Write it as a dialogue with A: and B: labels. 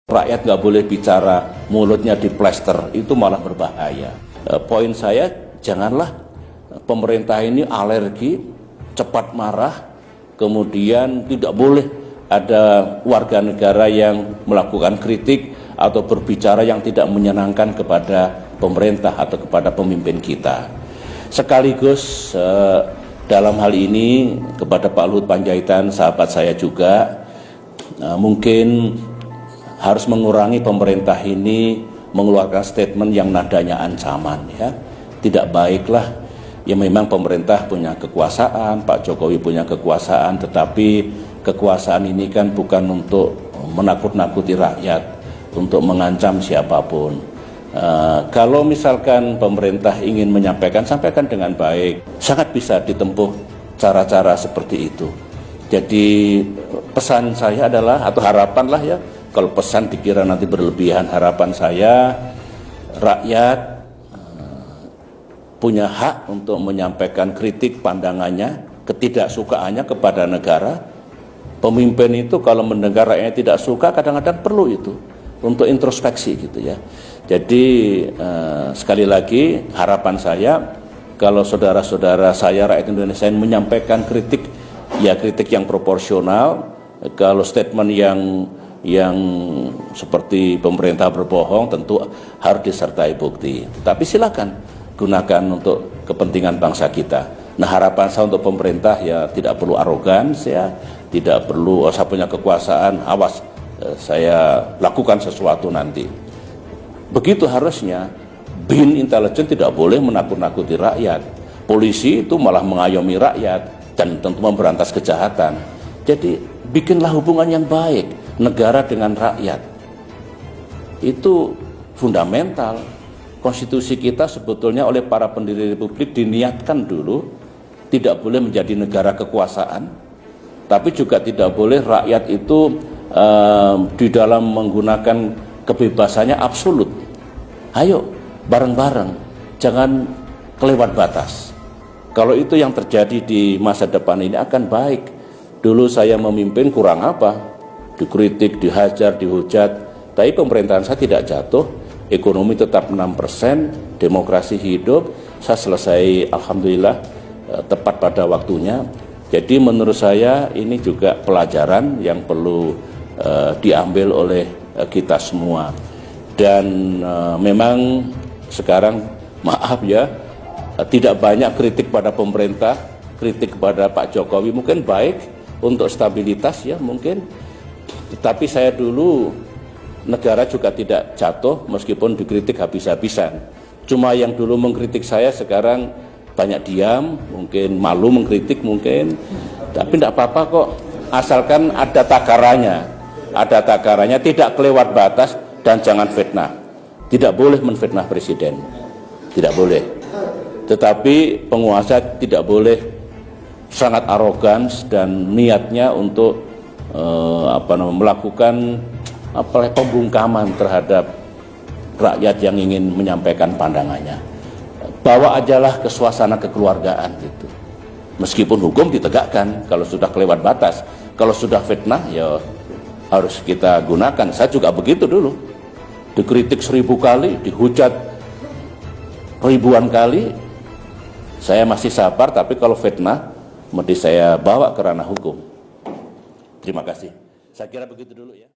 A: Rakyat nggak boleh bicara, mulutnya diplester, itu malah berbahaya. Poin saya, janganlah pemerintah ini alergi, cepat marah, kemudian tidak boleh ada warga negara yang melakukan kritik atau berbicara yang tidak menyenangkan kepada pemerintah atau kepada pemimpin kita. Sekaligus dalam hal ini kepada Pak Luhut Panjaitan, sahabat saya juga, mungkin harus mengurangi pemerintah ini mengeluarkan statement yang nadanya ancaman, ya. Tidak baiklah. Ya memang pemerintah punya kekuasaan, Pak Jokowi punya kekuasaan, tetapi kekuasaan ini kan bukan untuk menakut-nakuti rakyat, untuk mengancam siapapun. Kalau misalkan pemerintah ingin menyampaikan, sampaikan dengan baik. Sangat bisa ditempuh cara-cara seperti itu. Jadi pesan saya adalah, atau harapan lah ya, kalau pesan dikira nanti berlebihan, harapan saya rakyat punya hak untuk menyampaikan kritik pandangannya, ketidaksukaannya kepada negara. Pemimpin itu kalau mendengar rakyatnya tidak suka, kadang-kadang perlu itu untuk introspeksi gitu ya. Jadi sekali lagi harapan saya, kalau saudara-saudara saya rakyat Indonesia yang menyampaikan kritik, ya kritik yang proporsional. Kalau statement yang seperti pemerintah berbohong tentu harus disertai bukti. Tapi silakan gunakan untuk kepentingan bangsa kita. Nah, harapan saya untuk pemerintah ya tidak perlu arogan, ya tidak perlu saya punya kekuasaan, awas saya lakukan sesuatu nanti. Begitu harusnya. BIN intelijen tidak boleh menakut-nakuti rakyat. Polisi itu malah mengayomi rakyat dan tentu memberantas kejahatan. Jadi bikinlah hubungan yang baik negara dengan rakyat. Itu fundamental. Konstitusi kita sebetulnya oleh para pendiri republik diniatkan dulu tidak boleh menjadi negara kekuasaan, tapi juga tidak boleh rakyat itu di dalam menggunakan kebebasannya absolut. Ayo bareng-bareng, jangan kelewat batas. Kalau itu yang terjadi di masa depan ini akan baik. Dulu saya memimpin kurang apa? Dikritik, dihajar, dihujat, tapi pemerintahan saya tidak jatuh, ekonomi tetap 6%, demokrasi hidup, saya selesai alhamdulillah tepat pada waktunya. Jadi menurut saya ini juga pelajaran yang perlu diambil oleh kita semua. Dan memang sekarang maaf ya, tidak banyak kritik pada pemerintah, kritik kepada Pak Jokowi mungkin baik untuk stabilitas ya mungkin. Tetapi saya dulu negara juga tidak jatuh meskipun dikritik habis-habisan. Cuma yang dulu mengkritik saya sekarang banyak diam, mungkin malu mengkritik mungkin. Tapi tidak apa-apa kok, asalkan ada takarannya. Ada takarannya, tidak kelewat batas dan jangan fitnah. Tidak boleh menfitnah presiden. Tidak boleh. Tetapi penguasa tidak boleh sangat arogan dan niatnya untuk melakukan pembungkaman terhadap rakyat yang ingin menyampaikan pandangannya. Bawa ajalah ke suasana kekeluargaan gitu. Meskipun hukum ditegakkan kalau sudah kelewat batas. Kalau sudah fitnah ya harus kita gunakan. Saya juga begitu dulu. Dikritik 1000 kali, dihujat ribuan kali. Saya masih sabar, tapi kalau fitnah mesti saya bawa ke ranah hukum. Terima kasih. Saya kira begitu dulu ya.